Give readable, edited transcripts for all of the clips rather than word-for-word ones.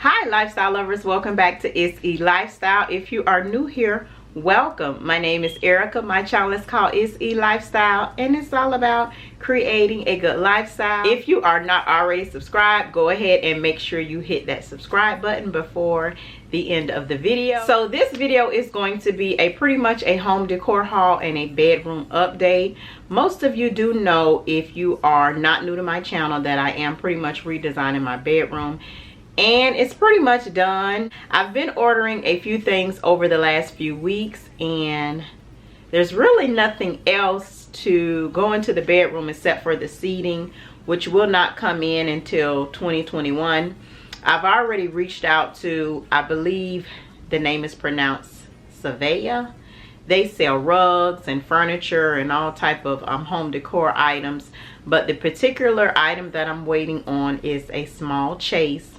Hi lifestyle lovers, welcome back to It's E Lifestyle. If you are new here, welcome. My name is Erica. My channel is called It's E Lifestyle and it's all about creating a good lifestyle. If you are not already subscribed, go ahead and make sure you hit that subscribe button before the end of the video. So this video is going to be pretty much a home decor haul and a bedroom update. Most of you do know, if you are not new to my channel, that I am pretty much redesigning my bedroom. And it's pretty much done. I've been ordering a few things over the last few weeks and there's really nothing else to go into the bedroom except for the seating, which will not come in until 2021. I've already reached out to, I believe the name is pronounced Zgallerie. They sell rugs and furniture and all type of home decor items, but the particular item that I'm waiting on is a small chase.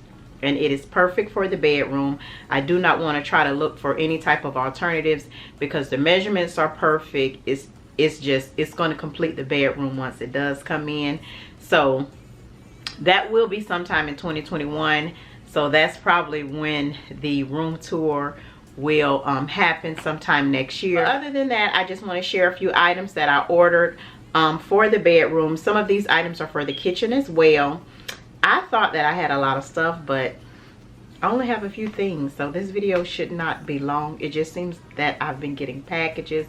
And it is perfect for the bedroom. I do not want to try to look for any type of alternatives because the measurements are perfect. It's going to complete the bedroom once it does come in. So that will be sometime in 2021. So that's probably when the room tour will happen sometime next year. But other than that, I just want to share a few items that I ordered for the bedroom. Some of these items are for the kitchen as well. I thought that I had a lot of stuff, but I only have a few things, so this video should not be long. It just seems that I've been getting packages,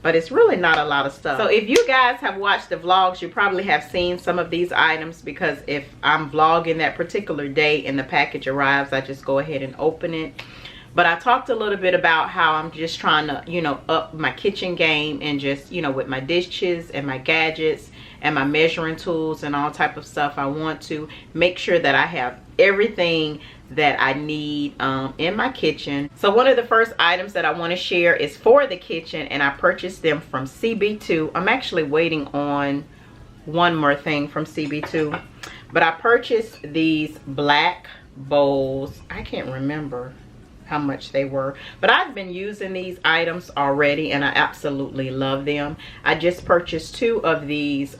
but it's really not a lot of stuff. So if you guys have watched the vlogs, you probably have seen some of these items, because if I'm vlogging that particular day and the package arrives, I just go ahead and open it. But I talked a little bit about how I'm just trying to, you know, up my kitchen game and just, you know, with my dishes and my gadgets and my measuring tools and all type of stuff. I want to make sure that I have everything that I need in my kitchen. So one of the first items that I want to share is for the kitchen, and I purchased them from CB2. I'm actually waiting on one more thing from CB2, but I purchased these black bowls. I can't remember how much they were, but I've been using these items already and I absolutely love them. I just purchased two of these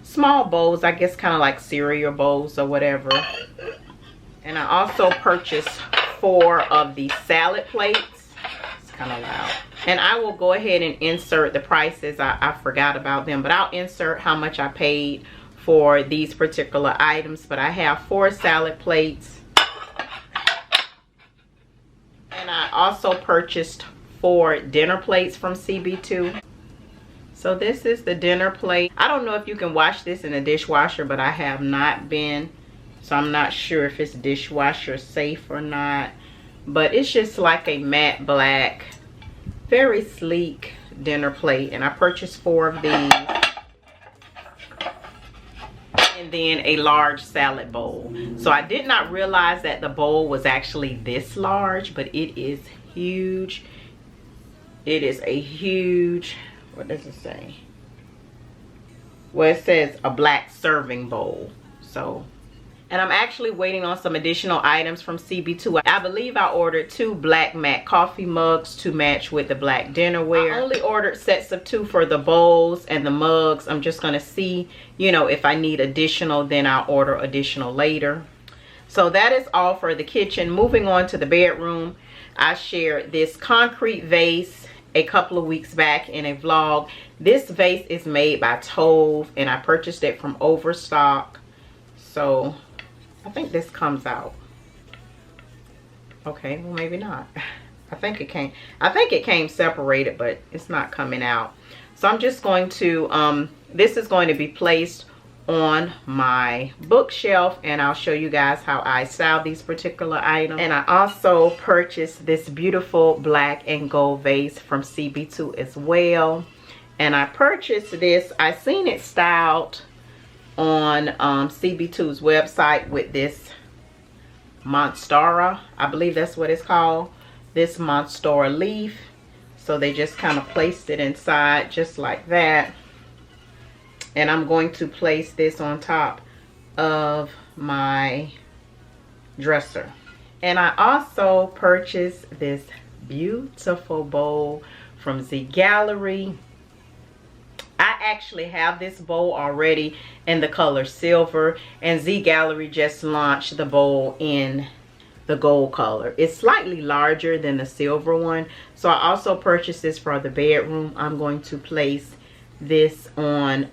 small bowls, I guess kind of like cereal bowls or whatever. And I also purchased 4 of the salad plates. It's kind of loud. And I will go ahead and insert the prices. I forgot about them, but I'll insert how much I paid for these particular items. But I have 4 salad plates. And I also purchased 4 dinner plates from CB2. So this is the dinner plate. I don't know if you can wash this in a dishwasher, but I have not been. So I'm not sure if it's dishwasher safe or not. But it's just like a matte black, very sleek dinner plate. And I purchased 4 of these. And then a large salad bowl. So I did not realize that the bowl was actually this large, but it is huge. It is a huge, what does it say? Well, it says a black serving bowl. So, and I'm actually waiting on some additional items from CB2. I believe I ordered 2 black matte coffee mugs to match with the black dinnerware. I only ordered sets of 2 for the bowls and the mugs. I'm just gonna see, you know, if I need additional, then I'll order additional later. So that is all for the kitchen. Moving on to the bedroom, I shared this concrete vase a couple of weeks back in a vlog. This vase is made by Tove and I purchased it from Overstock. So I think this comes out. Okay, well maybe not. I think it came separated, but it's not coming out. So I'm just going to this is going to be placed on my bookshelf, and I'll show you guys how I style these particular items. And I also purchased this beautiful black and gold vase from CB2 as well. And I purchased this, I seen it styled on CB2's website with this monstera, I believe that's what it's called, this monstera leaf. So they just kind of placed it inside just like that. And I'm going to place this on top of my dresser. And I also purchased this beautiful bowl from Zgallerie. I actually have this bowl already in the color silver, and Zgallerie just launched the bowl in the gold color. It's slightly larger than the silver one. So I also purchased this for the bedroom. I'm going to place this on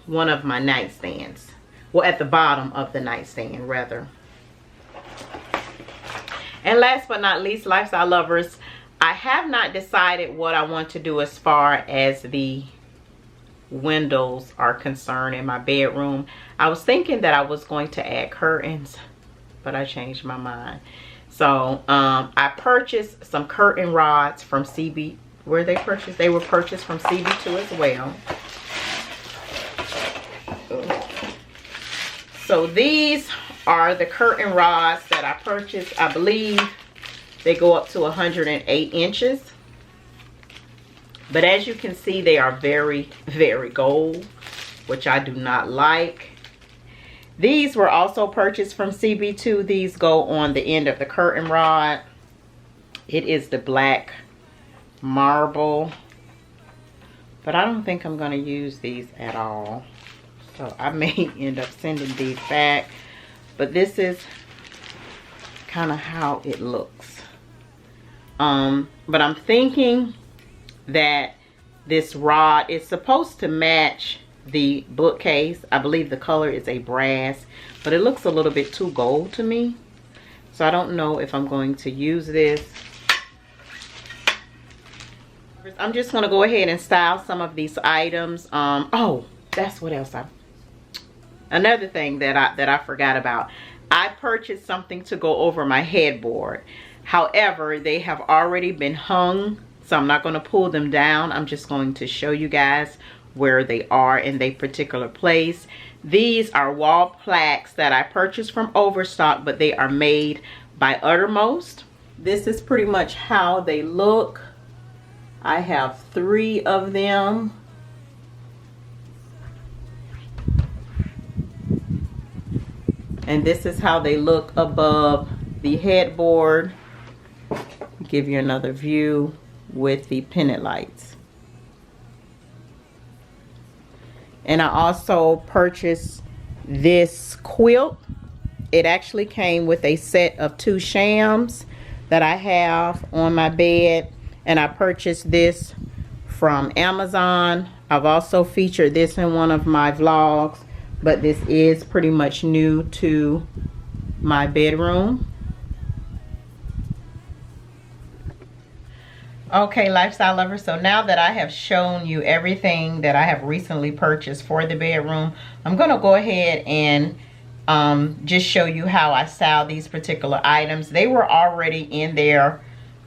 one of my nightstands. Well, at the bottom of the nightstand rather. And last but not least, lifestyle lovers, I have not decided what I want to do as far as the windows are concerned in my bedroom. I was thinking that I was going to add curtains, but I changed my mind. So I purchased some curtain rods from CB. Where they purchased? They were purchased from CB2 as well. So these are the curtain rods that I purchased. I believe they go up to 108 inches. But as you can see, they are very, very gold, which I do not like. These were also purchased from CB2. These go on the end of the curtain rod. It is the black marble. But I don't think I'm going to use these at all. So I may end up sending these back. But this is kind of how it looks. But I'm thinking that this rod is supposed to match the bookcase. I believe the color is a brass, but it looks a little bit too gold to me. So I don't know if I'm going to use this. I'm just going to go ahead and style some of these items. Oh, that's what else another thing that I forgot about. I purchased something to go over my headboard. However, they have already been hung, so I'm not going to pull them down. I'm just going to show you guys where they are in their particular place. These are wall plaques that I purchased from Overstock, but they are made by Uttermost. This is pretty much how they look. I have 3 of them. And this is how they look above the headboard. Give you another view with the pendant lights. And I also purchased this quilt. It actually came with a set of 2 shams that I have on my bed. And I purchased this from Amazon. I've also featured this in one of my vlogs. But this is pretty much new to my bedroom. Okay, lifestyle lovers, so now that I have shown you everything that I have recently purchased for the bedroom, I'm going to go ahead and just show you how I style these particular items. They were already in their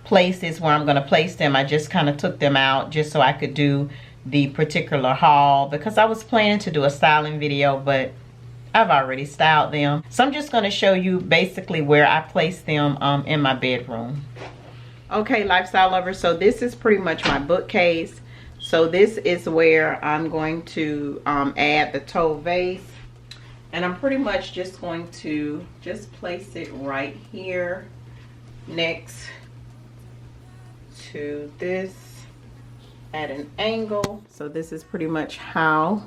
places where I'm going to place them. I just kind of took them out just so I could do the particular haul, because I was planning to do a styling video, but I've already styled them. So I'm just going to show you basically where I place them in my bedroom. Okay, lifestyle lovers, so this is pretty much my bookcase. So this is where I'm going to add the toe vase, and I'm pretty much just going to just place it right here next to this at an angle. So this is pretty much how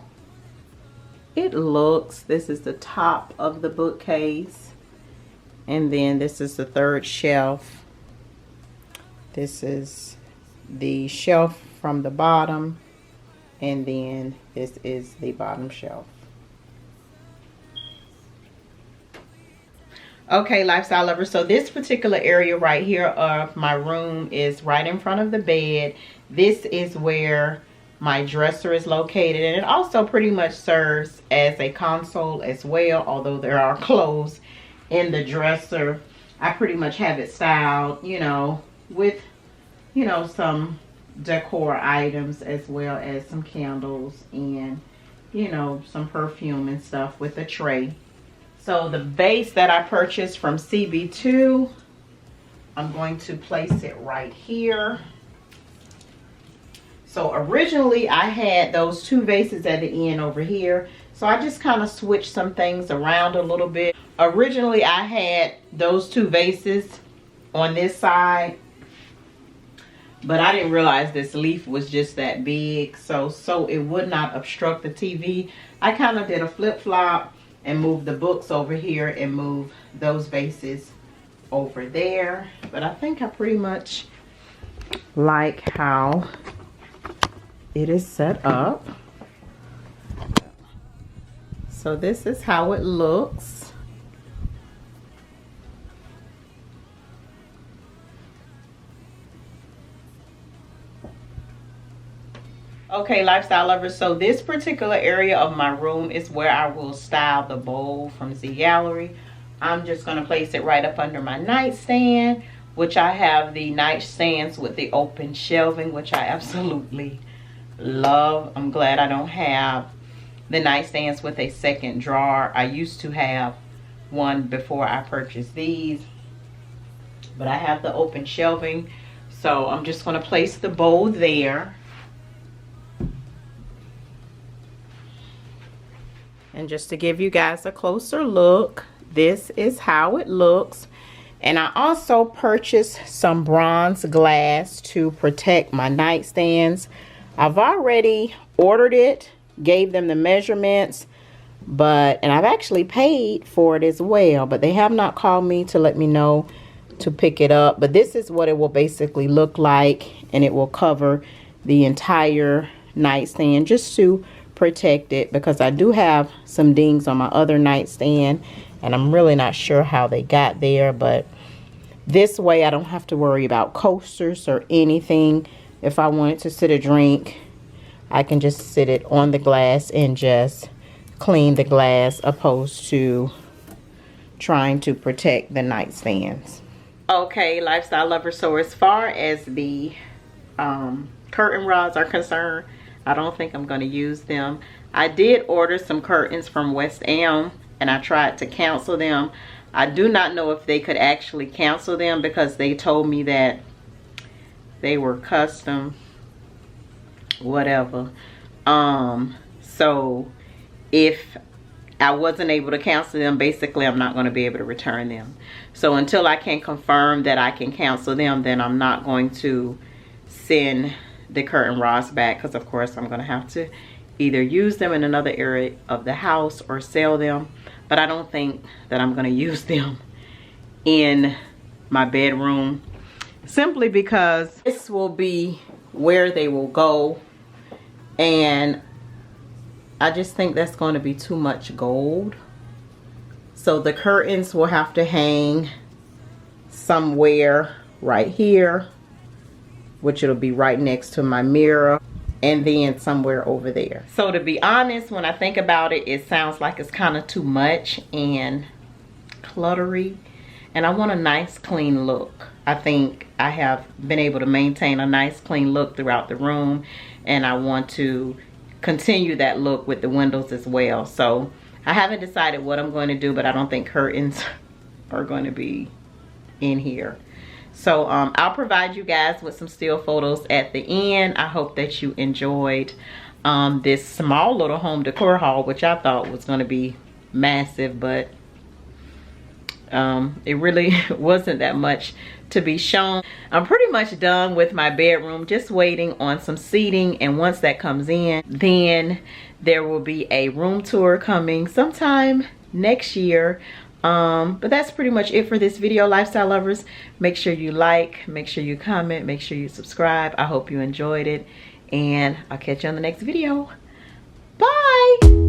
it looks. This is the top of the bookcase, and then this is the 3rd shelf. This is the shelf from the bottom, and then this is the bottom shelf. Okay, lifestyle lovers, so this particular area right here of my room is right in front of the bed. This is where my dresser is located, and it also pretty much serves as a console as well, although there are clothes in the dresser. I pretty much have it styled, you know, with, you know, some decor items as well as some candles and, you know, some perfume and stuff with a tray. So the vase that I purchased from CB2, I'm going to place it right here. So originally I had those 2 vases at the end over here. So I just kind of switched some things around a little bit. Originally I had those 2 vases on this side, but I didn't realize this leaf was just that big. So it would not obstruct the TV. I kind of did a flip-flop and move the books over here and move those vases over there. But I think I pretty much like how it is set up. So this is how it looks. Okay, lifestyle lovers, so this particular area of my room is where I will style the bowl from Zgallerie. I'm just going to place it right up under my nightstand, which I have the nightstands with the open shelving, which I absolutely love. I'm glad I don't have the nightstands with a second drawer. I used to have one before I purchased these, but I have the open shelving. So I'm just going to place the bowl there. And just to give you guys a closer look, this is how it looks. And I also purchased some bronze glass to protect my nightstands. I've already ordered it, gave them the measurements, and I've actually paid for it as well, but they have not called me to let me know to pick it up. But this is what it will basically look like, and it will cover the entire nightstand just to protect it, because I do have some dings on my other nightstand and I'm really not sure how they got there. But this way I don't have to worry about coasters or anything. If I wanted to sit a drink, I can just sit it on the glass and just clean the glass, opposed to trying to protect the nightstands. Okay, lifestyle lovers, so as far as the curtain rods are concerned, I don't think I'm going to use them. I did order some curtains from West Elm and I tried to cancel them. I do not know if they could actually cancel them, because they told me that they were custom, whatever. So if I wasn't able to cancel them, basically I'm not going to be able to return them. So until I can confirm that I can cancel them, then I'm not going to send the curtain rods back, because of course I'm going to have to either use them in another area of the house or sell them. But I don't think that I'm going to use them in my bedroom, simply because this will be where they will go, and I just think that's going to be too much gold. So the curtains will have to hang somewhere right here, which it'll be right next to my mirror, and then somewhere over there. So to be honest, when I think about it, it sounds like it's kind of too much and cluttery, and I want a nice clean look. I think I have been able to maintain a nice clean look throughout the room, and I want to continue that look with the windows as well. So I haven't decided what I'm going to do, but I don't think curtains are going to be in here. So I'll provide you guys with some still photos at the end. I hope that you enjoyed this small little home decor haul, which I thought was going to be massive, but it really wasn't that much to be shown. I'm pretty much done with my bedroom, just waiting on some seating, and once that comes in, then there will be a room tour coming sometime next year. But that's pretty much it for this video, lifestyle lovers. Make sure you like, make sure you comment, make sure you subscribe. I hope you enjoyed it, and I'll catch you on the next video. Bye.